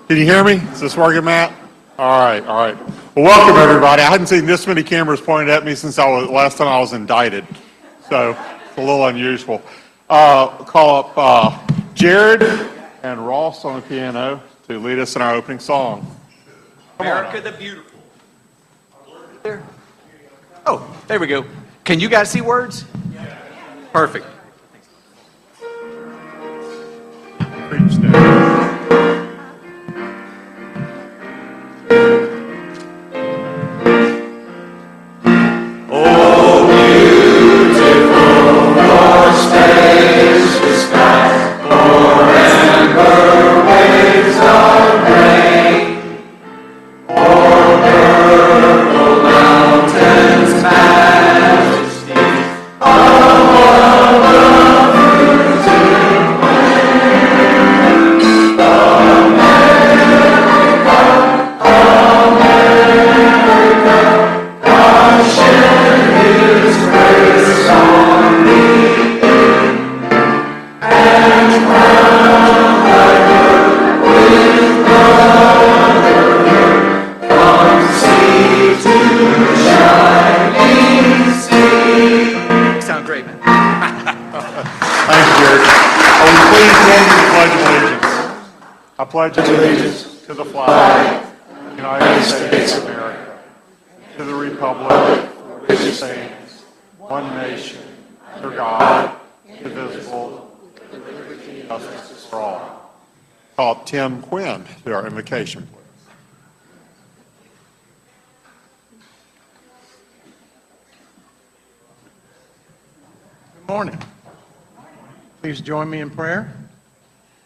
Can you hear me? Is this working, Matt? All right, all right. Well, welcome everybody. I hadn't seen this many cameras pointed at me since last time I was indicted, so it's a little unusual. Call up Jared and Ross on the piano to lead us in our opening song. America the Beautiful. There. Oh, there we go. Can you guys see words? Perfect. Preach, Dad. Pledge allegiance to the flag of the United States of America, to the republic for which it stands, one nation, under God, indivisible, with liberty and justice for all. Call up Tim Quinn to our invocation. Good morning. Please join me in prayer.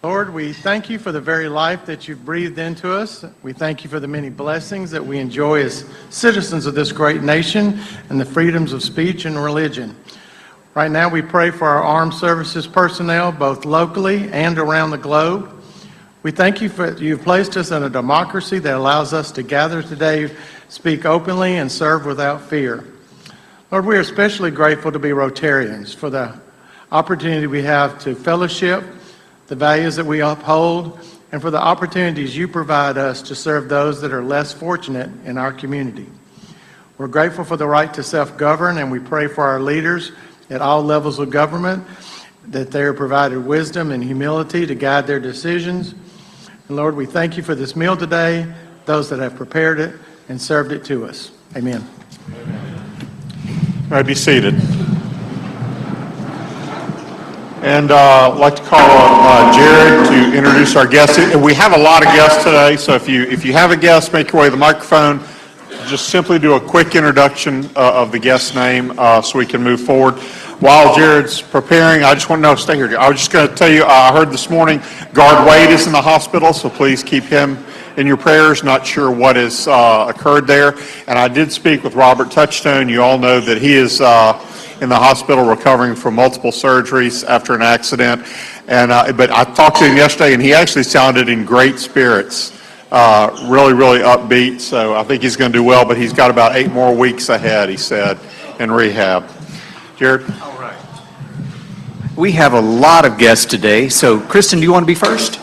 Lord, we thank you for the very life that you've breathed into us. We thank you for the many blessings that we enjoy as citizens of this great nation and the freedoms of speech and religion. Right now, we pray for our armed services personnel, both locally and around the globe. We thank you for you've placed us in a democracy that allows us to gather today, speak openly, and serve without fear. Lord, we are especially grateful to be Rotarians for opportunity we have to fellowship, the values that we uphold, and for the opportunities you provide us to serve those that are less fortunate in our community. We're grateful for the right to self-govern, and we pray for our leaders at all levels of government that they are provided wisdom and humility to guide their decisions. And Lord, we thank you for this meal today, those that have prepared it and served it to us. Amen. You may be seated. And I'd like to call on Jared to introduce our guests. We have a lot of guests today, so if you have a guest, make your way to the microphone. Just simply do a quick introduction of the guest's name so we can move forward. While Jared's preparing, I just want to know, stay here. I was just going to tell you, I heard this morning, Guard Wade is in the hospital, so please keep him in your prayers. Not sure what has occurred there. And I did speak with Robert Touchstone. You all know that he is in the hospital recovering from multiple surgeries after an accident. And but I talked to him yesterday, and he actually sounded in great spirits, really, really upbeat. So I think he's going to do well, but he's got about 8 more weeks ahead, he said, in rehab. Jared? All right. We have a lot of guests today. So, Kristen, do you want to be first?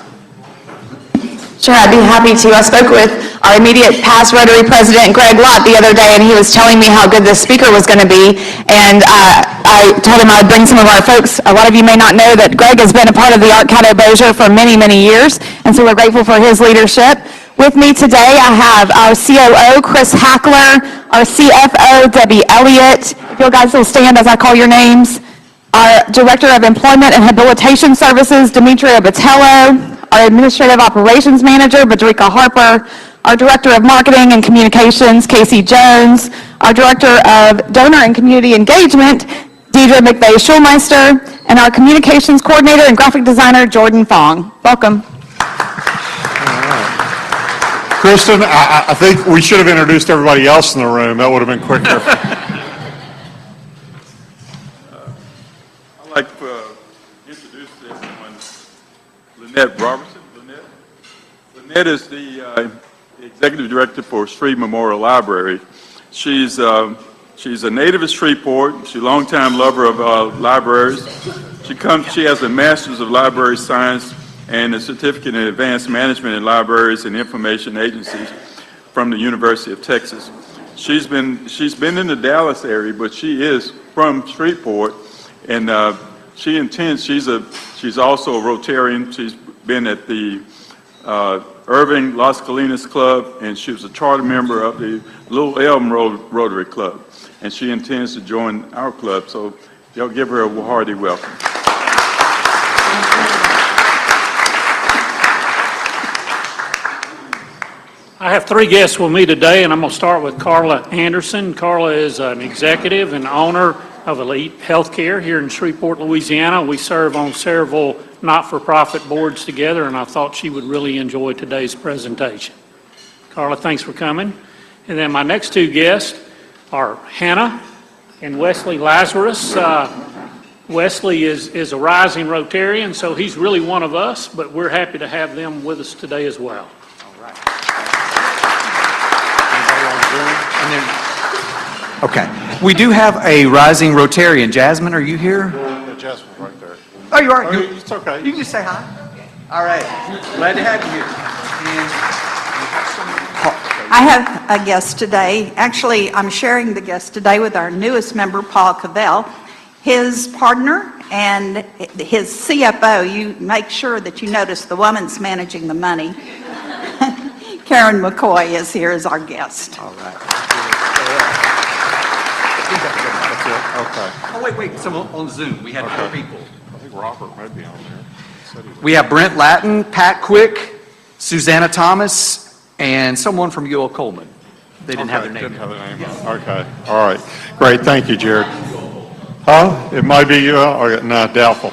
Sure, I'd be happy to. I spoke with our immediate past Rotary President, Greg Lott, the other day, and he was telling me how good this speaker was going to be. And I told him I'd bring some of our folks. A lot of you may not know that Greg has been a part of the Art Caddo Bossier for many, many years, and so we're grateful for his leadership. With me today, I have our COO, Chris Hackler, our CFO, Debbie Elliott. If you guys will stand as I call your names. Our Director of Employment and Habilitation Services, Demetria Botello. Our Administrative Operations Manager, Badrika Harper. Our Director of Marketing and Communications, Casey Jones. Our Director of Donor and Community Engagement, Deidre McVeigh-Schulmeister. And our Communications Coordinator and Graphic Designer, Jordan Fong. Welcome. Kristen, I think we should have introduced everybody else in the room. That would have been quicker. I'd like to introduce everyone, Lynette Robertson. Lynette is the Executive Director for Shreve Memorial Library. She's a native of Shreveport. She's a longtime lover of libraries. She has a Master's of Library Science and a certificate in advanced management in libraries and information agencies from the University of Texas. She's been in the Dallas area, but she is from Shreveport, and she's also a Rotarian. She's been at the Irving Las Colinas Club, and she was a charter member of the Little Elm Rotary Club, and she intends to join our club. So y'all give her a hearty welcome. I have 3 guests with me today, and I'm going to start with Carla Anderson. Carla is an executive and owner of Elite Healthcare here in Shreveport, Louisiana. We serve on several not-for-profit boards together, and I thought she would really enjoy today's presentation. Carla, thanks for coming. And then my next 2 guests are Hannah and Wesley Lazarus. Wesley is a rising Rotarian, so he's really one of us, but we're happy to have them with us today as well. Okay. We do have a rising Rotarian. Jasmine, are you here? Yeah, Jasmine's right there. Oh, you are? It's okay. You can just say hi. All right. Glad to have you here. I have a guest today. Actually, I'm sharing the guest today with our newest member, Paul Cavell. His partner and his CFO, you make sure that you notice the woman's managing the money. Karen McCoy is here as our guest. All right. Okay. Oh, wait. Someone on Zoom. We had 4 people. I think Robert may be on there. We have Brent Lattin, Pat Quick, Susanna Thomas, and someone from UL Coleman. They didn't have their name. Didn't have their name. Okay. All right. Great. Thank you, Jared. Huh? It might be you. No, doubtful.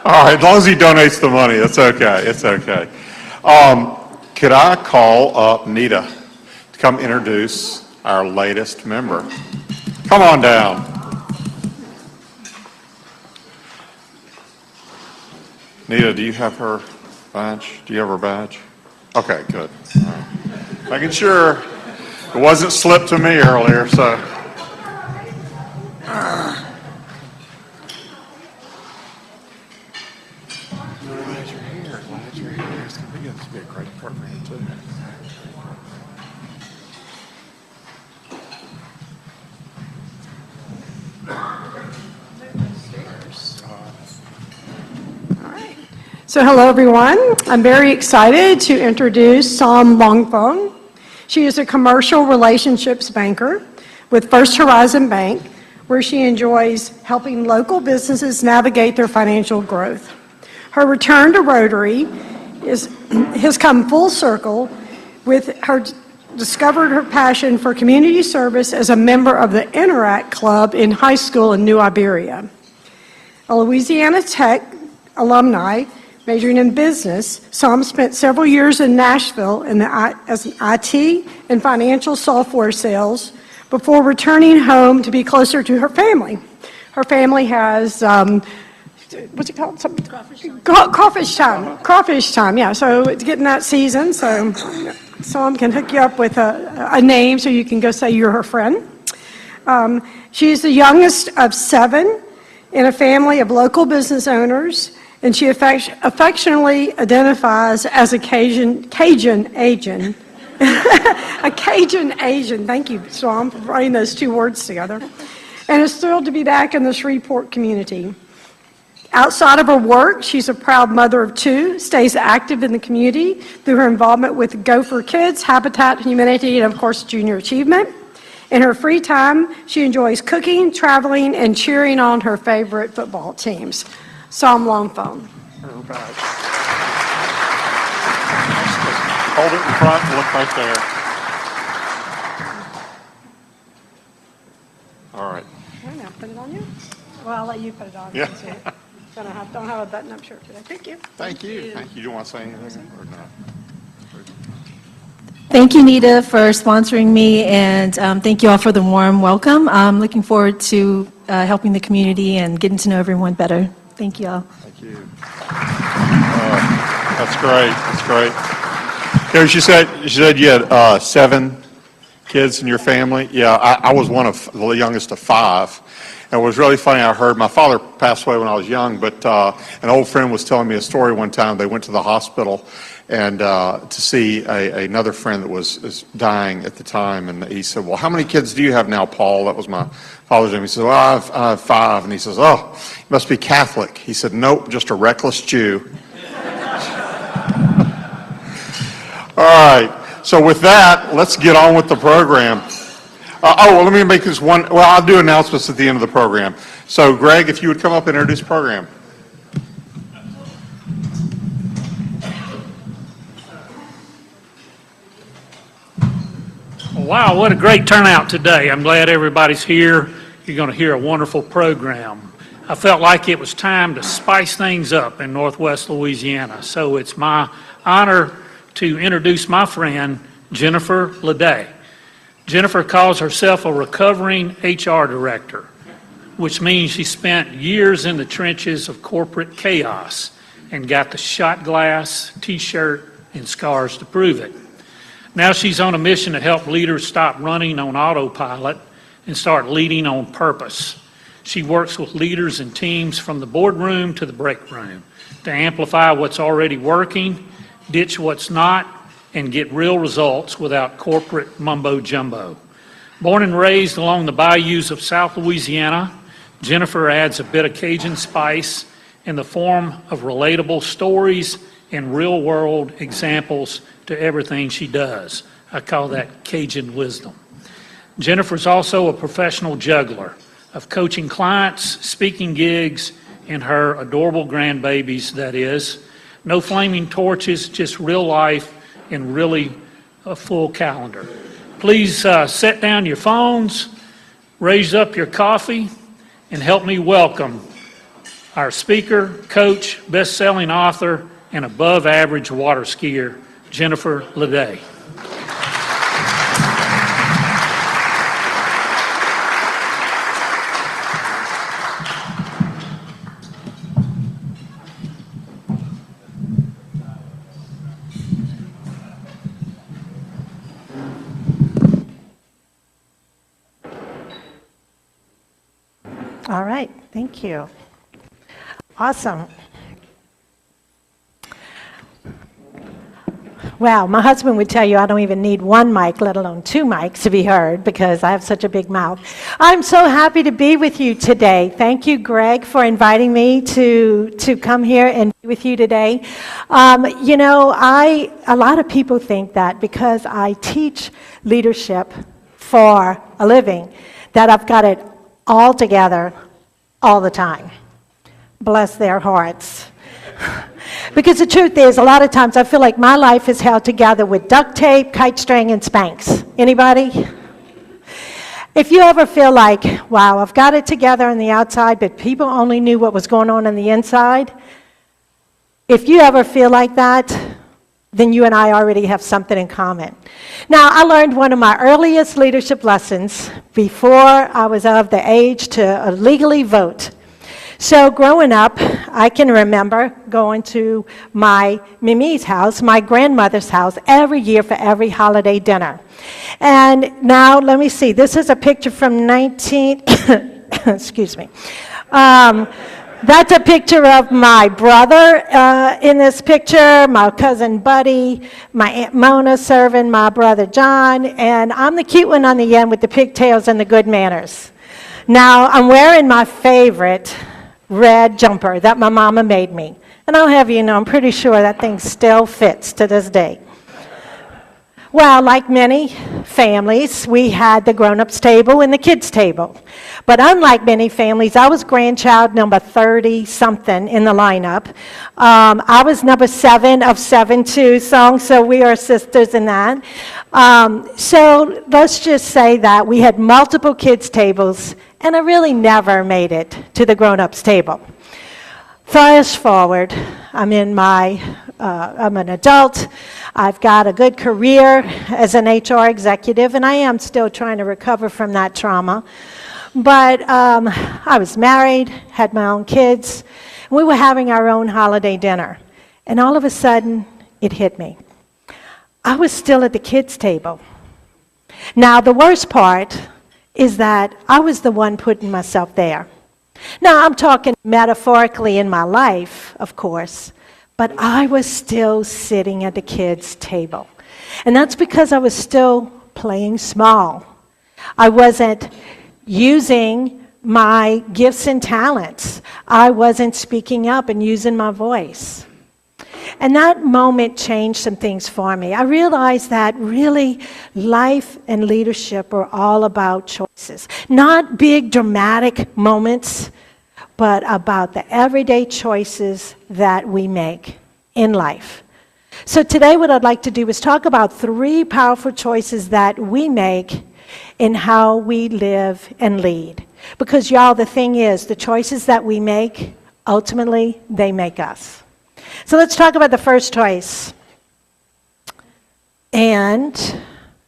All right. As long as he donates the money, that's okay. It's okay. Could I call up Nita to come introduce our latest member? Come on down. Nita, do you have her badge? Do you have her badge? Okay, good. All right. Making sure it wasn't slipped to me earlier, so. This could be a great program, too. So hello, everyone. I'm very excited to introduce Sam Longphone. She is a commercial relationships banker with First Horizon Bank, where she enjoys helping local businesses navigate their financial growth. Her return to Rotary has come full circle with her discovered her passion for community service as a member of the Interact Club in high school in New Iberia. A Louisiana Tech alumni majoring in business, Sam spent several years in Nashville as an IT and financial software sales before returning home to be closer to her family. Her family has, what's it called? Crawfish time. Crawfish time, yeah. So it's getting that season, so Sam can hook you up with a name so you can go say you're her friend. She's the youngest of 7 in a family of local business owners, and she affectionately identifies as a Cajun Asian. A Cajun Asian, thank you, Sam, for writing those 2 words together, and is thrilled to be back in the Shreveport community. Outside of her work, she's a proud mother of 2, stays active in the community through her involvement with Go for Kids, Habitat Humanity, and of course, Junior Achievement. In her free time, she enjoys cooking, traveling, and cheering on her favorite football teams. Sam Longphone. Everybody. Hold it in front and look right there. All right. Okay, now put it on you. Well, I'll let you put it on. Yeah. Since you don't have a button-up shirt today. Thank you. Thank you. Thank you. Do you want to say anything or not? Thank you, Nita, for sponsoring me, and thank you all for the warm welcome. I'm looking forward to helping the community and getting to know everyone better. Thank you all. Thank you. That's great. That's great. You know, she said you had 7 kids in your family. Yeah, I was one of the youngest of 5. And it was really funny. I heard my father passed away when I was young, but an old friend was telling me a story one time. They went to the hospital and to see another friend that was dying at the time. And he said, well, how many kids do you have now, Paul? That was my father's name. He said, well, I have 5. And he says, oh, you must be Catholic. He said, nope, just a reckless Jew. All right. So with that, let's get on with the program. Well, let me make this one. Well, I'll do announcements at the end of the program. So, Greg, if you would come up and introduce the program. Wow, what a great turnout today. I'm glad everybody's here. You're going to hear a wonderful program. I felt like it was time to spice things up in Northwest Louisiana. So it's my honor to introduce my friend, Jennifer Ledet. Jennifer calls herself a recovering HR director, which means she spent years in the trenches of corporate chaos and got the shot glass, T-shirt, and scars to prove it. Now she's on a mission to help leaders stop running on autopilot and start leading on purpose. She works with leaders and teams from the boardroom to the break room to amplify what's already working, ditch what's not, and get real results without corporate mumbo-jumbo. Born and raised along the bayous of South Louisiana, Jennifer adds a bit of Cajun spice in the form of relatable stories and real-world examples to everything she does. I call that Cajun wisdom. Jennifer's also a professional juggler of coaching clients, speaking gigs, and her adorable grandbabies, that is. No flaming torches, just real life and really a full calendar. Please set down your phones, raise up your coffee, and help me welcome our speaker, coach, best-selling author, and above-average water skier, Jennifer Ledet. All right, thank you. Awesome. Well, my husband would tell you I don't even need one mic, let alone two mics to be heard because I have such a big mouth. I'm so happy to be with you today. Thank you, Greg, for inviting me to come here and be with you today. You know, a lot of people think that because I teach leadership for a living, that I've got it all together all the time. Bless their hearts. Because the truth is, a lot of times I feel like my life is held together with duct tape, kite string, and Spanx. Anybody? If you ever feel like, wow, I've got it together on the outside, but people only knew what was going on the inside, if you ever feel like that, then you and I already have something in common. Now, I learned one of my earliest leadership lessons before I was of the age to legally vote. So growing up, I can remember going to my Mimi's house, my grandmother's house, every year for every holiday dinner. And now, let me see, this is a picture from excuse me. That's a picture of my brother in this picture, my cousin Buddy, my Aunt Mona serving my brother John, and I'm the cute one on the end with the pigtails and the good manners. Now, I'm wearing my favorite red jumper that my mama made me. And I'll have you know, I'm pretty sure that thing still fits to this day. Well, like many families, we had the grown-ups table and the kids table. But unlike many families, I was grandchild number 30-something in the lineup. I was number 7 of 7 2 songs, so we are sisters in that. So let's just say that we had multiple kids' tables, and I really never made it to the grown-ups table. Fast forward, I'm an adult. I've got a good career as an HR executive, and I am still trying to recover from that trauma. But I was married, had my own kids. We were having our own holiday dinner. And all of a sudden, it hit me. I was still at the kids' table. Now, the worst part is that I was the one putting myself there. Now, I'm talking metaphorically in my life, of course, but I was still sitting at the kids' table. And that's because I was still playing small. I wasn't using my gifts and talents. I wasn't speaking up and using my voice. And that moment changed some things for me. I realized that really life and leadership are all about choices. Not big dramatic moments, but about the everyday choices that we make in life. So today what I'd like to do is talk about 3 powerful choices that we make in how we live and lead. Because y'all, the thing is, the choices that we make, ultimately, they make us. So let's talk about the first choice. And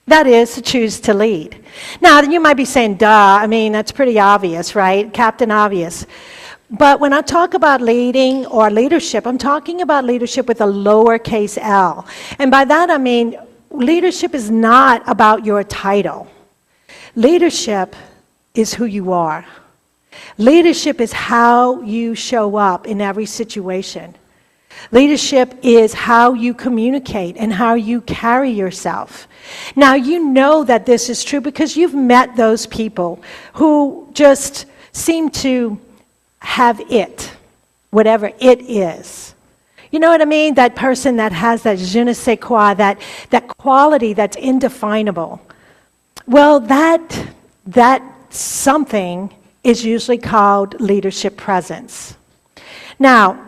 that is to choose to lead. Now, you might be saying, duh, I mean, that's pretty obvious, right? Captain Obvious. But when I talk about leading or leadership, I'm talking about leadership with a lowercase l. And by that I mean leadership is not about your title. Leadership is who you are. Leadership is how you show up in every situation. Leadership is how you communicate and how you carry yourself. Now, you know that this is true because you've met those people who just seem to have it, whatever it is. You know what I mean? That person that has that je ne sais quoi, that quality that's indefinable. Well, that something is usually called leadership presence. Now,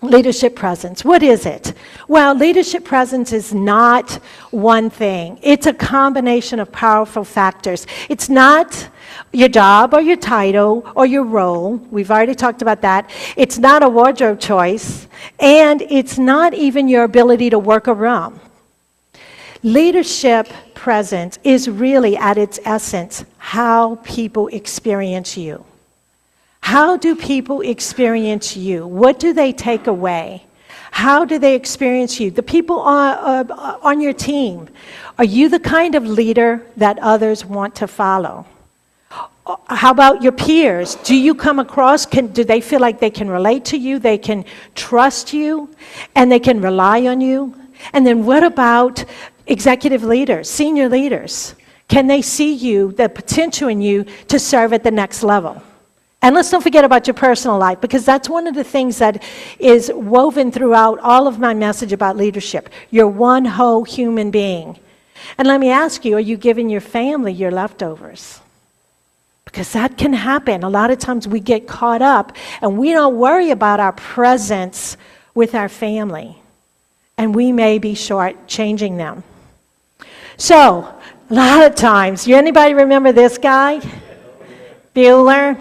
leadership presence, what is it? Well, leadership presence is not one thing. It's a combination of powerful factors. It's not your job or your title or your role. We've already talked about that. It's not a wardrobe choice, and it's not even your ability to work a room. Leadership presence is really, at its essence, how people experience you. How do people experience you? What do they take away? How do they experience you? The people on your team, are you the kind of leader that others want to follow? How about your peers? Do you come across, do they feel like they can relate to you, they can trust you, and they can rely on you? And then what about executive leaders, senior leaders? Can they see you, the potential in you to serve at the next level? And let's don't forget about your personal life, because that's one of the things that is woven throughout all of my message about leadership. You're one whole human being. And let me ask you, are you giving your family your leftovers? Because that can happen. A lot of times we get caught up and we don't worry about our presence with our family. And we may be shortchanging them. So, a lot of times, anybody remember this guy? Bueller?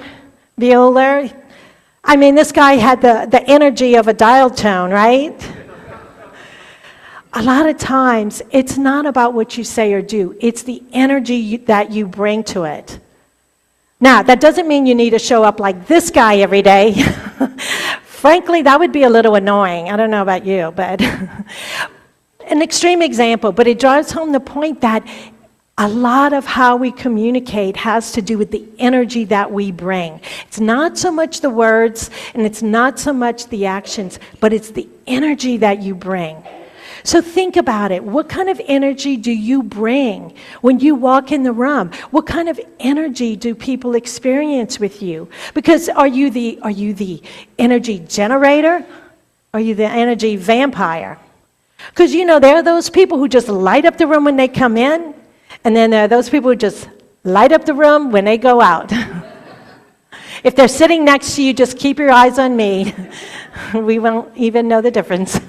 I mean, this guy had the energy of a dial tone, right? A lot of times, it's not about what you say or do. It's the energy that you bring to it. Now, that doesn't mean you need to show up like this guy every day. Frankly, that would be a little annoying. I don't know about you, but an extreme example, but it drives home the point that a lot of how we communicate has to do with the energy that we bring. It's not so much the words, and it's not so much the actions, but it's the energy that you bring. So think about it. What kind of energy do you bring when you walk in the room? What kind of energy do people experience with you? Because are you the energy generator? Or are you the energy vampire? Because there are those people who just light up the room when they come in, and then there are those people who just light up the room when they go out. If they're sitting next to you, just keep your eyes on me. We won't even know the difference.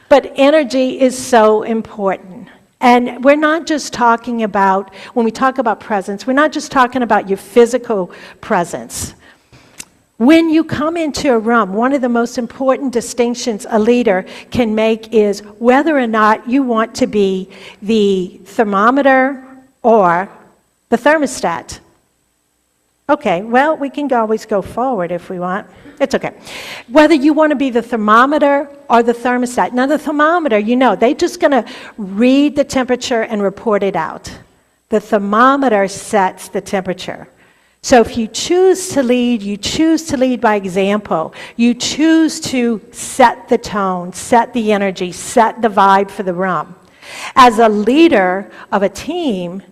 But energy is so important. And we're not just talking about, when we talk about presence, we're not just talking about your physical presence. When you come into a room, one of the most important distinctions a leader can make is whether or not you want to be the thermometer or the thermostat. Okay, well, we can always go forward if we want. It's okay. Whether you want to be the thermometer or the thermostat. Now, the thermometer, they're just going to read the temperature and report it out. The thermometer sets the temperature. So if you choose to lead, you choose to lead by example. You choose to set the tone, set the energy, set the vibe for the room. As a leader of a team,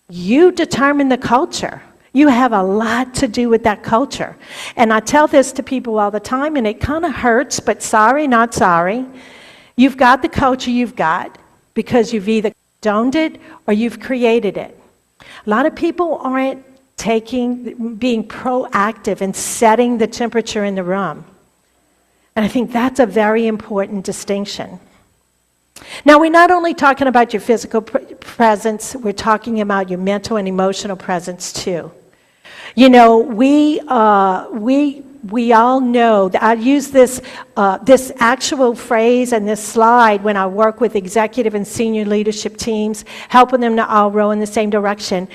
you determine the culture. You have a lot to do with that culture. And I tell this to people all the time, and it kind of hurts, but sorry, not sorry. You've got the culture you've got because you've either condoned it or you've created it. A lot of people aren't being proactive and setting the temperature in the room. And I think that's a very important distinction. Now, we're not only talking about your physical presence, we're talking about your mental and emotional presence too. We all know that I use this actual phrase and this slide when I work with executive and senior leadership teams, helping them to all row in the same direction,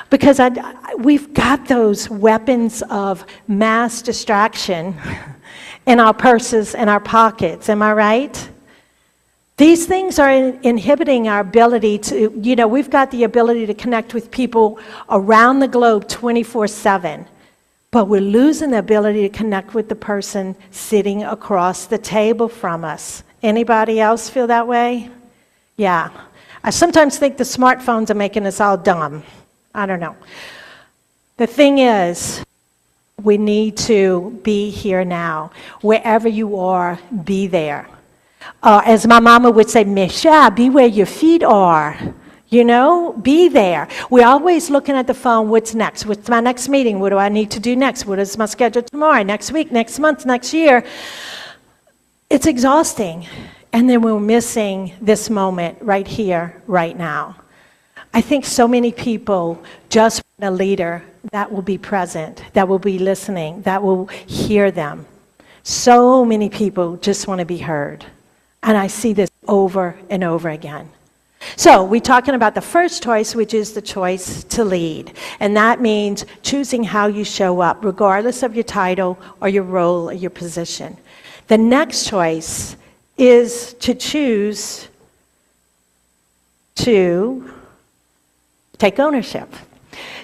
because we've got those weapons of mass distraction in our purses and our pockets. Am I right? These things are inhibiting our ability to, we've got the ability to connect with people around the globe 24/7, but we're losing the ability to connect with the person sitting across the table from us. Anybody else feel that way? Yeah. I sometimes think the smartphones are making us all dumb. I don't know. The thing is, we need to be here now. Wherever you are, be there. As my mama would say, Misha, be where your feet are. Be there. We're always looking at the phone, what's next? What's my next meeting? What do I need to do next? What is my schedule tomorrow, next week, next month, next year? It's exhausting. And then we're missing this moment right here, right now. I think so many people just want a leader that will be present, that will be listening, that will hear them. So many people just want to be heard. And I see this over and over again. So we're talking about the first choice, which is the choice to lead. And that means choosing how you show up, regardless of your title or your role or your position. The next choice is to choose to take ownership.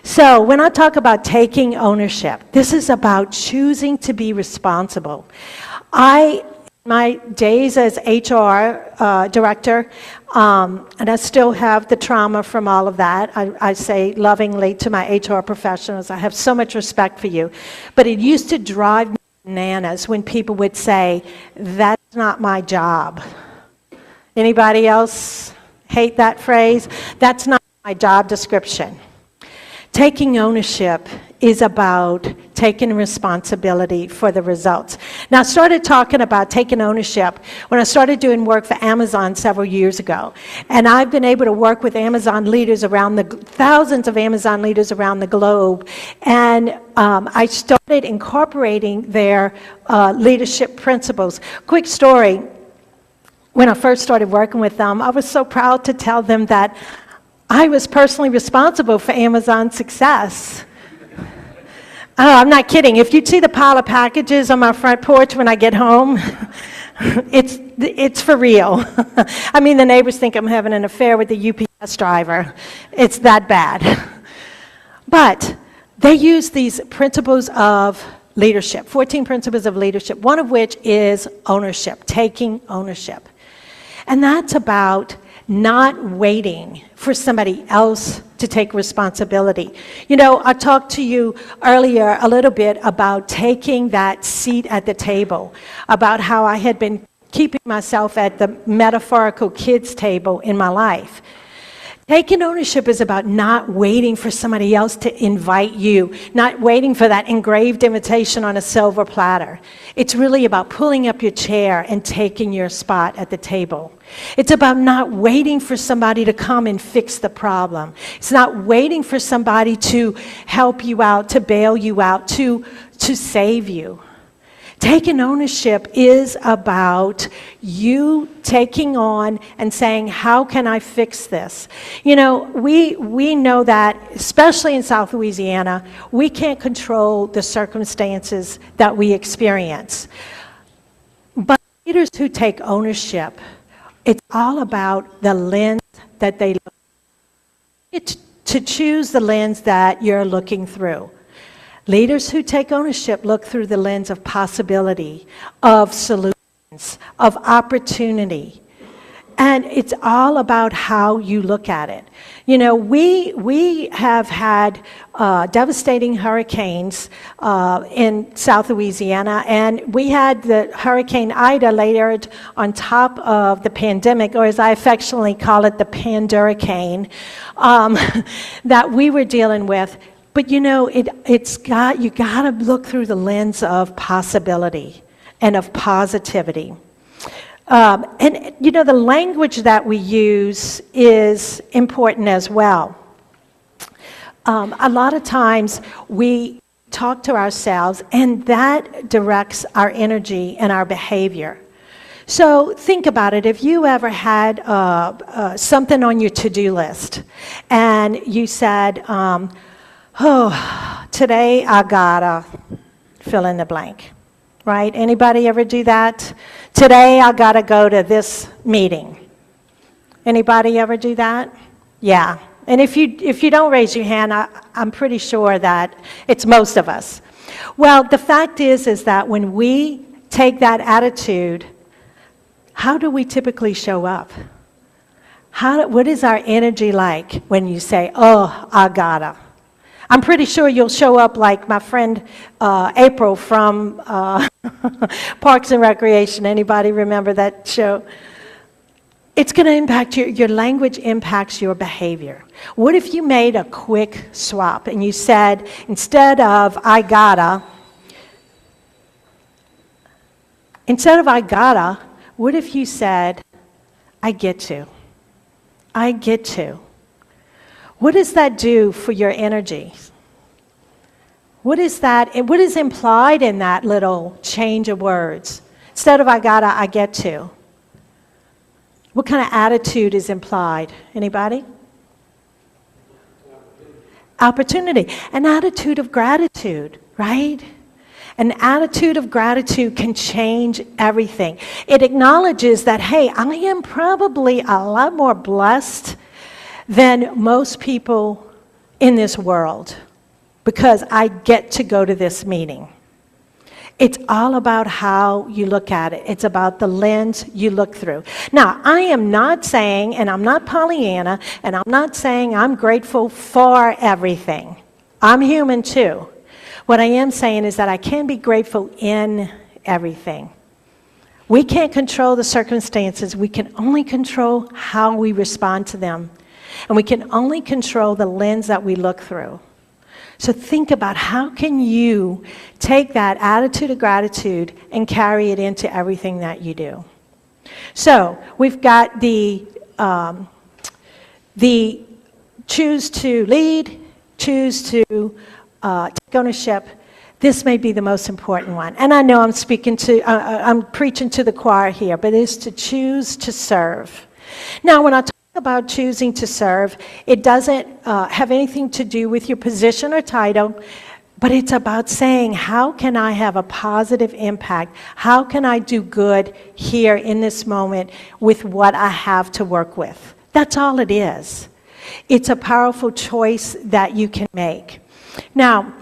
So when I talk about taking ownership, this is about choosing to be responsible. my days as HR director, and I still have the trauma from all of that. I say lovingly to my HR professionals, I have so much respect for you. But it used to drive me bananas when people would say, that's not my job. Anybody else hate that phrase? That's not my job description. Taking ownership is about taking responsibility for the results. Now, I started talking about taking ownership when I started doing work for Amazon several years ago. And I've been able to work with Amazon leaders thousands of Amazon leaders around the globe. And I started incorporating their leadership principles. Quick story, when I first started working with them, I was so proud to tell them that I was personally responsible for Amazon's success. Oh, I'm not kidding. If you'd see the pile of packages on my front porch when I get home, it's for real. I mean, the neighbors think I'm having an affair with the UPS driver. It's that bad. But they use these principles of leadership, 14 principles of leadership, one of which is ownership, taking ownership. And that's about not waiting for somebody else to take responsibility. You know, I talked to you earlier a little bit about taking that seat at the table, about how I had been keeping myself at the metaphorical kids' table in my life. Taking ownership is about not waiting for somebody else to invite you, not waiting for that engraved invitation on a silver platter. It's really about pulling up your chair and taking your spot at the table. It's about not waiting for somebody to come and fix the problem. It's not waiting for somebody to help you out, to bail you out, to save you. Taking ownership is about you taking on and saying, how can I fix this? You know, we know that, especially in South Louisiana, we can't control the circumstances that we experience. But leaders who take ownership, it's all about the lens that they look. It's to choose the lens that you're looking through. Leaders who take ownership look through the lens of possibility, of solutions, of opportunity. And it's all about how you look at it. You know, we have had devastating hurricanes in South Louisiana, and we had the Hurricane Ida layered on top of the pandemic, or as I affectionately call it, the Pandurricane, that we were dealing with. But you know, you got to look through the lens of possibility and of positivity. And you know, the language that we use is important as well. A lot of times we talk to ourselves, and that directs our energy and our behavior. So think about it. If you ever had something on your to-do list, and you said, oh, today I gotta fill in the blank, right? Anybody ever do that? Today I gotta go to this meeting. Anybody ever do that? Yeah. And if you don't raise your hand, I'm pretty sure that it's most of us. Well, the fact is that when we take that attitude, how do we typically show up? What is our energy like when you say, oh, I gotta? I'm pretty sure you'll show up like my friend April from Parks and Recreation. Anybody remember that show? It's going to impact your language impacts your behavior. What if you made a quick swap and you said, instead of I gotta, what if you said, I get to? I get to. What does that do for your energy? What is that? What is implied in that little change of words? Instead of I gotta, I get to. What kind of attitude is implied? Anybody? Opportunity. An attitude of gratitude, right? An attitude of gratitude can change everything. It acknowledges that, hey, I am probably a lot more blessed than most people in this world because I get to go to this meeting. It's all about how you look at it. It's about the lens you look through. Now, I am not saying, and I'm not Pollyanna, and I'm not saying I'm grateful for everything. I'm human too. What I am saying is that I can be grateful in everything. We can't control the circumstances. We can only control how we respond to them. And we can only control the lens that we look through. So think about how can you take that attitude of gratitude and carry it into everything that you do. So we've got the choose to lead, choose to take ownership. This may be the most important one. And I know I'm preaching to the choir here, but it's to choose to serve. Now, when I talk about choosing to serve, it doesn't have anything to do with your position or title, but it's about saying, how can I have a positive impact? How can I do good here in this moment with what I have to work with? That's all it is. It's a powerful choice that you can make. Now,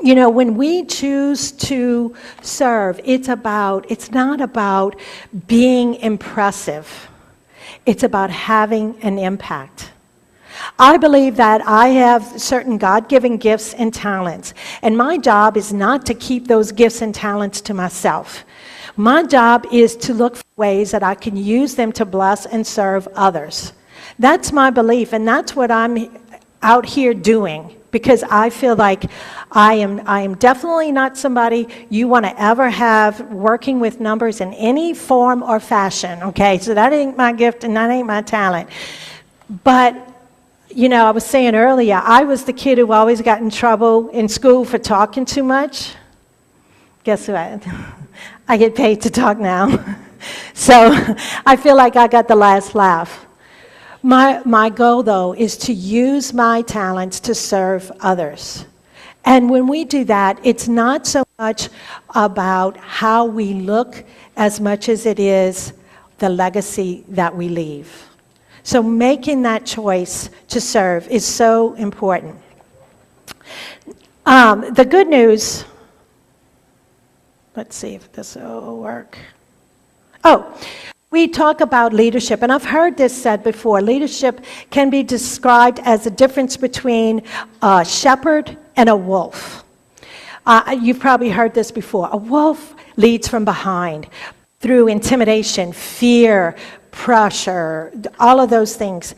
you know, when we choose to serve, it's not about being impressive. It's about having an impact. I believe that I have certain God-given gifts and talents, and my job is not to keep those gifts and talents to myself. My job is to look for ways that I can use them to bless and serve others. That's my belief, and that's what I'm out here doing, because I feel like I am definitely not somebody you want to ever have working with numbers in any form or fashion, okay? So that ain't my gift and that ain't my talent. But, you know, I was saying earlier, I was the kid who always got in trouble in school for talking too much. Guess what? I get paid to talk now. So I feel like I got the last laugh. My goal, though, is to use my talents to serve others. And when we do that, it's not so much about how we look as much as it is the legacy that we leave. So making that choice to serve is so important. The good news, let's see if this will work. We talk about leadership, and I've heard this said before. Leadership can be described as the difference between a shepherd and a wolf. You've probably heard this before. A wolf leads from behind through intimidation, fear, pressure, all of those things.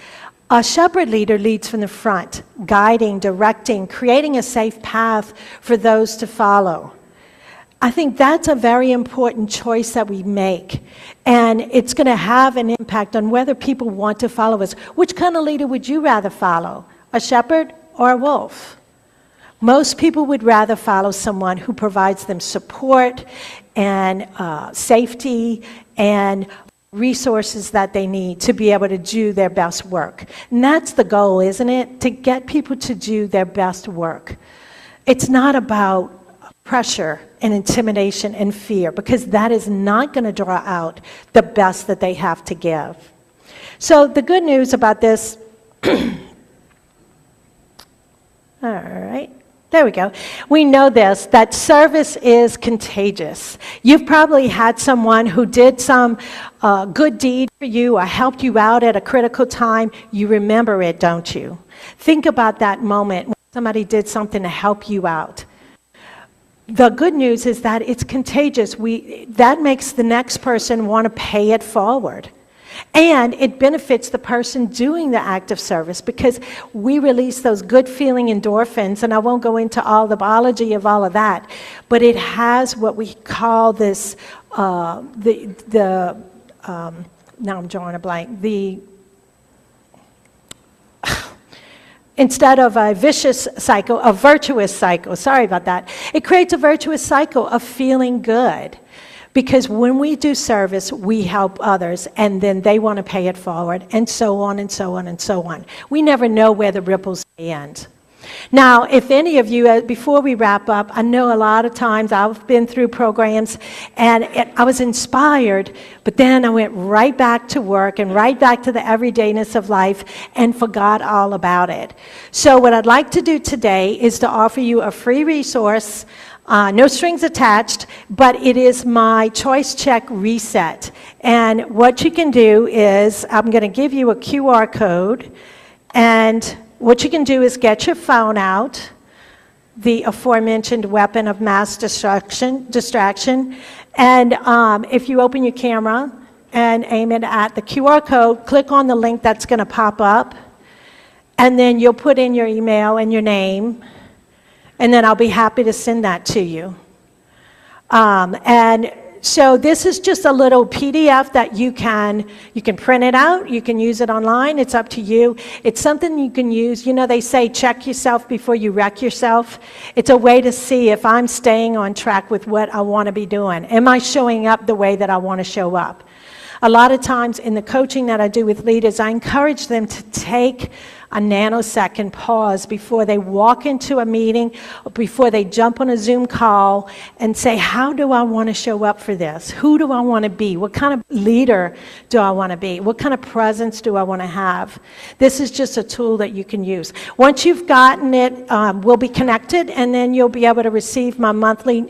A shepherd leader leads from the front, guiding, directing, creating a safe path for those to follow. I think that's a very important choice that we make, and it's going to have an impact on whether people want to follow us. Which kind of leader would you rather follow, a shepherd or a wolf? Most people would rather follow someone who provides them support and safety and resources that they need to be able to do their best work. And that's the goal, isn't it? To get people to do their best work. It's not about pressure and intimidation and fear, because that is not going to draw out the best that they have to give. So the good news about this, all right, there we go. We know this, that service is contagious. You've probably had someone who did some good deed for you or helped you out at a critical time. You remember it, don't you? Think about that moment when somebody did something to help you out. The good news is that it's contagious. That makes the next person want to pay it forward. And it benefits the person doing the act of service, because we release those good feeling endorphins, and I won't go into all the biology of all of that, but it has what we call this, now I'm drawing a blank, instead of a vicious cycle, a virtuous cycle. Sorry about that. It creates a virtuous cycle of feeling good. Because when we do service, we help others, and then they want to pay it forward, and so on and so on and so on. We never know where the ripples end. Now, if any of you, before we wrap up, I know a lot of times I've been through programs and I was inspired, but then I went right back to work and right back to the everydayness of life and forgot all about it. So what I'd like to do today is to offer you a free resource No strings attached, but it is my Choice Check Reset. And what you can do is, I'm going to give you a QR code, and what you can do is get your phone out, the aforementioned weapon of mass distraction, and if you open your camera and aim it at the QR code, click on the link that's going to pop up, and then you'll put in your email and your name, and then I'll be happy to send that to you. And so this is just a little PDF that you can print it out, you can use it online, it's up to you. It's something you can use. You know, they say check yourself before you wreck yourself. It's a way to see if I'm staying on track with what I want to be doing. Am I showing up the way that I want to show up? A lot of times in the coaching that I do with leaders, I encourage them to take a nanosecond pause before they walk into a meeting, or before they jump on a Zoom call, and say, how do I want to show up for this? Who do I want to be? What kind of leader do I want to be? What kind of presence do I want to have? This is just a tool that you can use. Once you've gotten it, we'll be connected, and then you'll be able to receive my monthly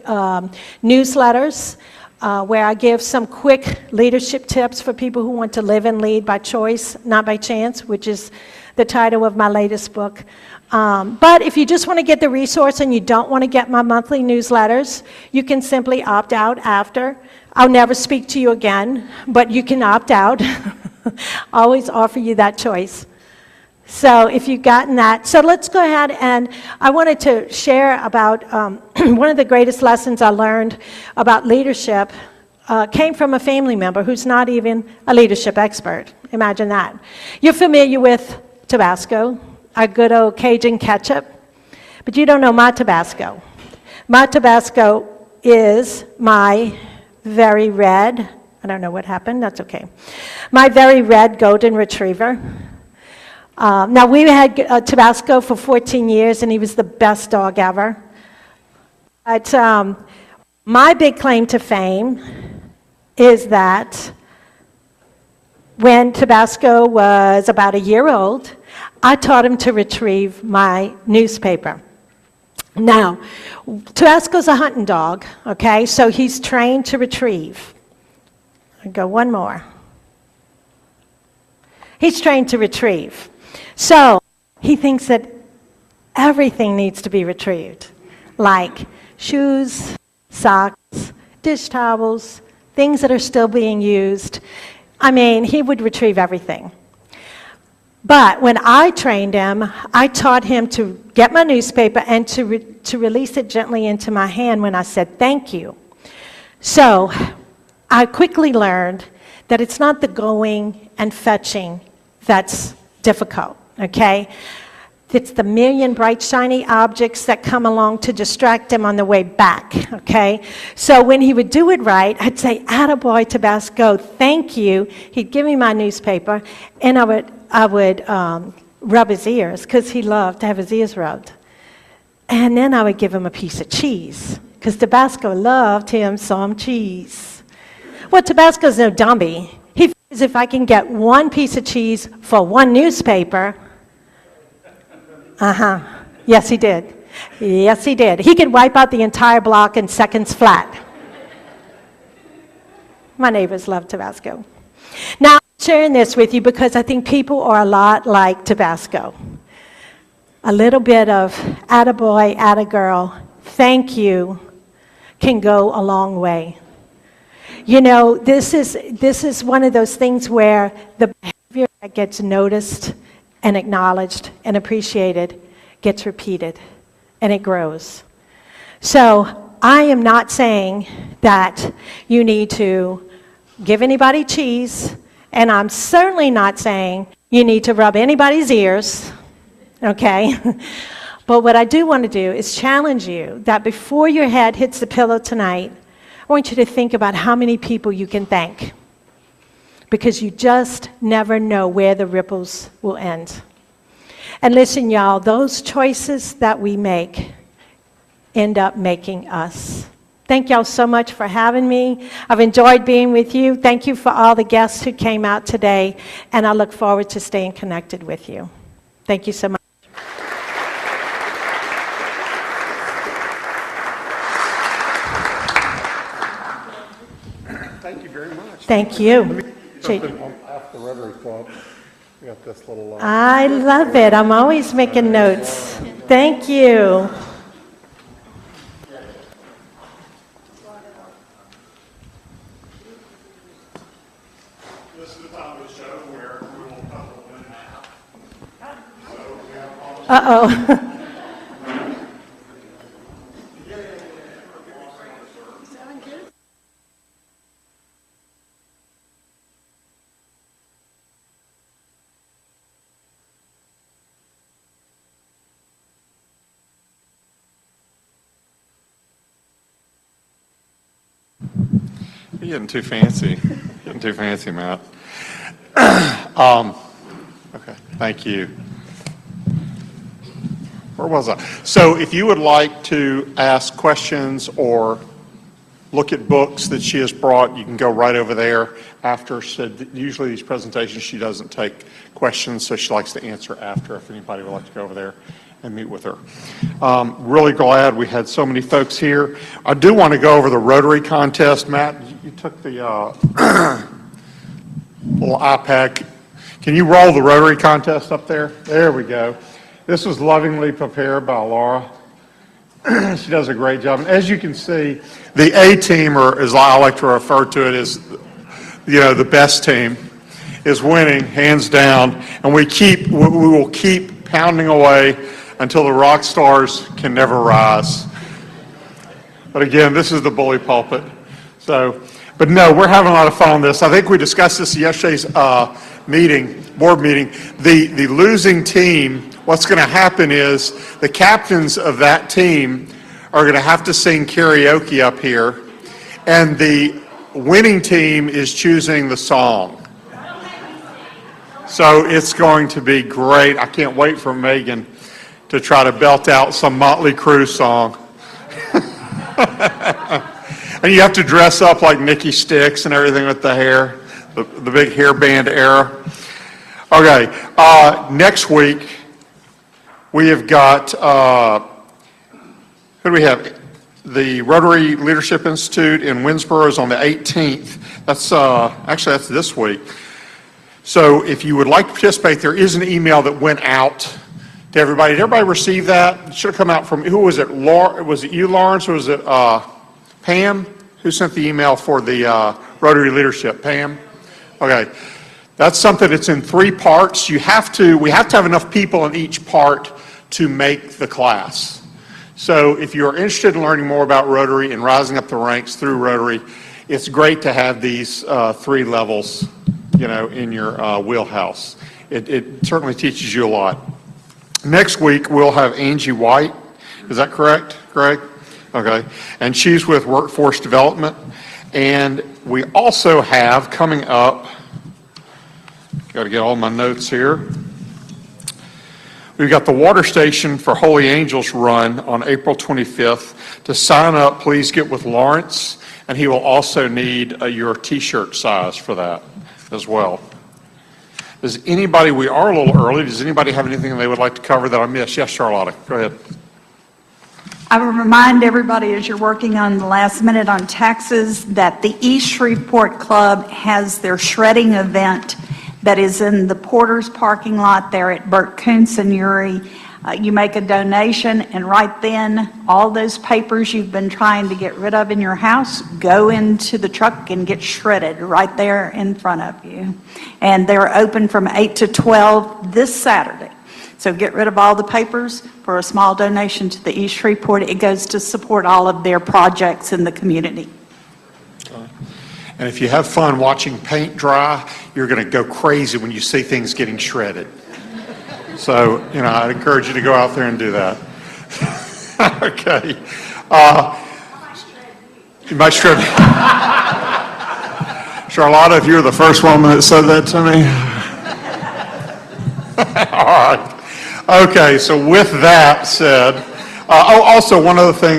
newsletters, where I give some quick leadership tips for people who want to live and lead by choice, not by chance, which is the title of my latest book. But if you just want to get the resource and you don't want to get my monthly newsletters, you can simply opt out after. I'll never speak to you again, but you can opt out. Always offer you that choice. So if you've gotten that, so let's go ahead, and I wanted to share about one of the greatest lessons I learned about leadership came from a family member who's not even a leadership expert. Imagine that. You're familiar with Tabasco, our good old Cajun ketchup, but you don't know my Tabasco. My Tabasco is my very red, I don't know what happened, that's okay, my very red golden retriever. Now, we had Tabasco for 14 years, and he was the best dog ever. But my big claim to fame is that when Tabasco was about a year old, I taught him to retrieve my newspaper. Now, Tabasco's a hunting dog, okay, so he's trained to retrieve. I'll go one more. He's trained to retrieve. So he thinks that everything needs to be retrieved, like shoes, socks, dish towels, things that are still being used. I mean, he would retrieve everything. But when I trained him, I taught him to get my newspaper and to release it gently into my hand when I said thank you. So I quickly learned that it's not the going and fetching that's difficult, okay? It's the million bright, shiny objects that come along to distract him on the way back, okay? So when he would do it right, I'd say, attaboy, Tabasco, thank you. He'd give me my newspaper, and I would rub his ears, because he loved to have his ears rubbed. And then I would give him a piece of cheese, because Tabasco loved him some cheese. Well, Tabasco's no dummy. He figures if I can get one piece of cheese for one newspaper, yes, he did. Yes, he did. He could wipe out the entire block in seconds flat. My neighbors love Tabasco. Now, I'm sharing this with you because I think people are a lot like Tabasco. A little bit of attaboy, attagirl, thank you, can go a long way. You know, this is one of those things where the behavior that gets noticed and acknowledged and appreciated gets repeated, and it grows. So I am not saying that you need to give anybody cheese, and I'm certainly not saying you need to rub anybody's ears, okay? But what I do want to do is challenge you that before your head hits the pillow tonight, I want you to think about how many people you can thank, because you just never know where the ripples will end. And listen, y'all, those choices that we make end up making us. Thank y'all so much for having me. I've enjoyed being with you. Thank you for all the guests who came out today, and I look forward to staying connected with you. Thank you so much. Thank you very much. Thank you. Something on behalf of the Rotary Club. We got this little. I love it. I'm always making notes. Thank you. This is the time of the show where we will couple in and out. Uh-oh. You're getting too fancy. Getting too fancy, Matt. Okay, thank you. Where was I? So if you would like to ask questions or look at books that she has brought, you can go right over there after. Usually these presentations, she doesn't take questions, so she likes to answer after if anybody would like to go over there and meet with her. Really glad we had so many folks here. I do want to go over the Rotary contest. Matt, you took the little iPad. Can you roll the Rotary contest up there? There we go. This was lovingly prepared by Laura. She does a great job. And as you can see, the A team, or as I like to refer to it as, the best team, is winning hands down. And we will keep pounding away until the rock stars can never rise. But again, this is the bully pulpit. But no, we're having a lot of fun on this. I think we discussed this yesterday's board meeting. The losing team, what's going to happen is the captains of that team are going to have to sing karaoke up here, and the winning team is choosing the song. So it's going to be great. I can't wait for Megan to try to belt out some Motley Crue song. And you have to dress up like Nikki Sticks and everything with the hair, the big hairband era. Okay, next week we have got, who do we have? The Rotary Leadership Institute in Winsboro is on the 18th. That's that's this week. So if you would like to participate, there is an email that went out to everybody. Did everybody receive that? It should have come out from, who was it? Was it you, Lawrence, or was it Pam? Who sent the email for the Rotary Leadership? Pam? Okay. That's something that's in 3 parts. We have to have enough people in each part to make the class. So if you're interested in learning more about Rotary and rising up the ranks through Rotary, it's great to have these 3 levels, in your wheelhouse. It certainly teaches you a lot. Next week, we'll have Angie White. Is that correct, Greg? Okay. And she's with Workforce Development. And we also have coming up, got to get all my notes here. We've got the water station for Holy Angels run on April 25th. To sign up, please get with Lawrence, and he will also need your t-shirt size for that as well. We are a little early. Does anybody have anything they would like to cover that I missed? Yes, Charlotta, go ahead. I will remind everybody as you're working on the last minute on taxes that the East Shreveport Club has their shredding event that is in the Porter's parking lot there at Burt Kuntz and Uri. You make a donation, and right then, all those papers you've been trying to get rid of in your house go into the truck and get shredded right there in front of you. And they're open from 8 to 12 this Saturday. So get rid of all the papers for a small donation to the East Shreveport. It goes to support all of their projects in the community. And if you have fun watching paint dry, you're going to go crazy when you see things getting shredded. So, I'd encourage you to go out there and do that. Okay. You might shred. Charlotta, if you're the first woman that said that to me. All right. Okay, so with that said, also one other thing,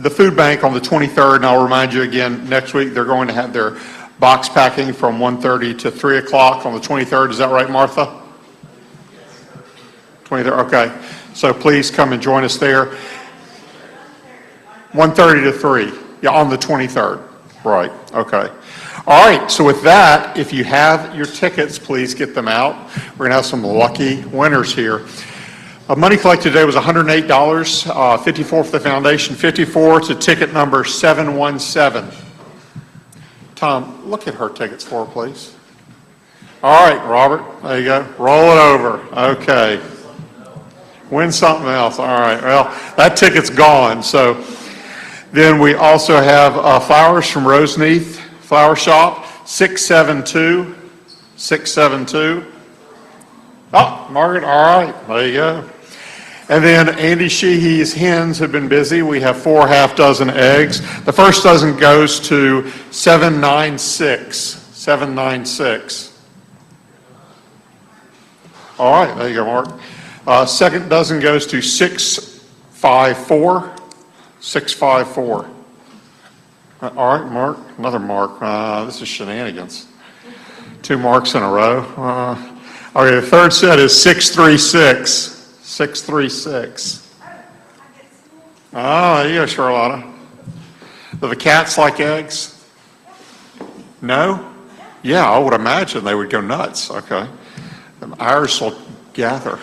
the food bank on the 23rd, and I'll remind you again, next week they're going to have their box packing from 1:30 to 3 o'clock on the 23rd. Is that right, Martha? 23rd, okay. So please come and join us there. 1:30 to 3, yeah, on the 23rd. Right, okay. All right, so with that, if you have your tickets, please get them out. We're going to have some lucky winners here. Money collected today was $108, 54 for the foundation, 54 to ticket number 717. Tom, look at her tickets for her, please. All right, Robert, there you go. Roll it over. Okay. Win something else. All right, well, that ticket's gone. So then we also have flowers from Roseneath Flower Shop, 672. 672. Oh, Margaret, all right, there you go. And then Andy Sheehy's hens have been busy. We have 4 half-dozen eggs. The first dozen goes to 796. 796. All right, there you go, Mark. Second dozen goes to 654. 654. All right, Mark. Another Mark. This is shenanigans. 2 marks in a row. Okay, the third set is 636. 636. Oh, there you go, Charlotta. Do the cats like eggs? No? Yeah, I would imagine they would go nuts. Okay. The Irish will gather.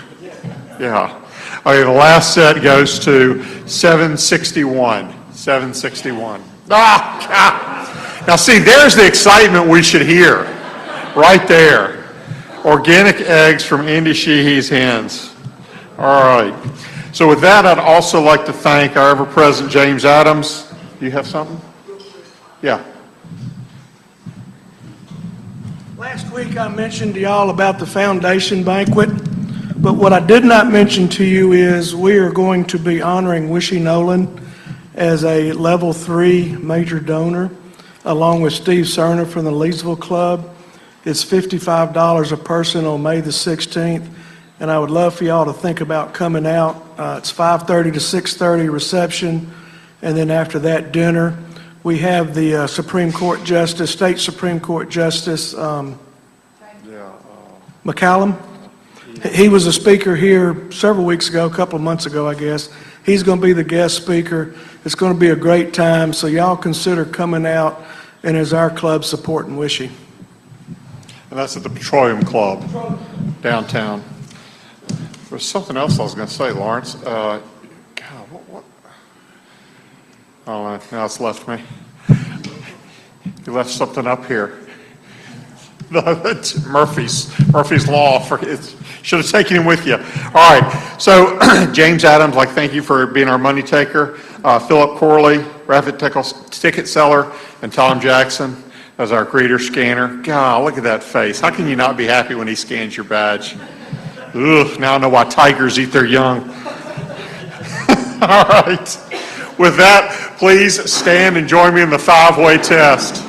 Yeah. Okay, the last set goes to 761. 761. Ah! Now, see, there's the excitement we should hear. Right there. Organic eggs from Andy Sheehy's hens. All right. So with that, I'd also like to thank our ever-present James Adams. Do you have something? Yeah. Last week I mentioned to y'all about the foundation banquet, but what I did not mention to you is we are going to be honoring Wishy Nolan as a level 3 major donor, along with Steve Cerner from the Leesville Club. It's $55 a person on May the 16th. And I would love for y'all to think about coming out. It's 5:30 to 6:30 reception, and then after that, dinner. We have the Supreme Court Justice, State Supreme Court Justice McCallum. He was a speaker here several weeks ago, a couple of months ago, I guess. He's going to be the guest speaker. It's going to be a great time, so y'all consider coming out and as our club supporting Wishy. And that's at the Petroleum Club, downtown. There's something else I was going to say, Lawrence. God, what? Oh, now it's left me. You left something up here. Murphy's Law. Should have taken him with you. All right. So, James Adams, thank you for being our money taker. Philip Corley, Rapid Ticket Seller, and Tom Jackson as our greeter scanner. God, look at that face. How can you not be happy when he scans your badge? Ugh, now I know why tigers eat their young. All right. With that, please stand and join me in the 5-way test.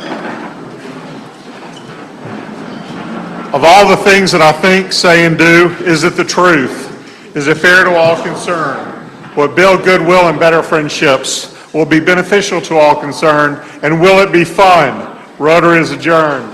Of all the things that I think, say, and do, is it the truth? Is it fair to all concerned? Will it build goodwill and better friendships? Will it be beneficial to all concerned? And will it be fun? Rotary is adjourned.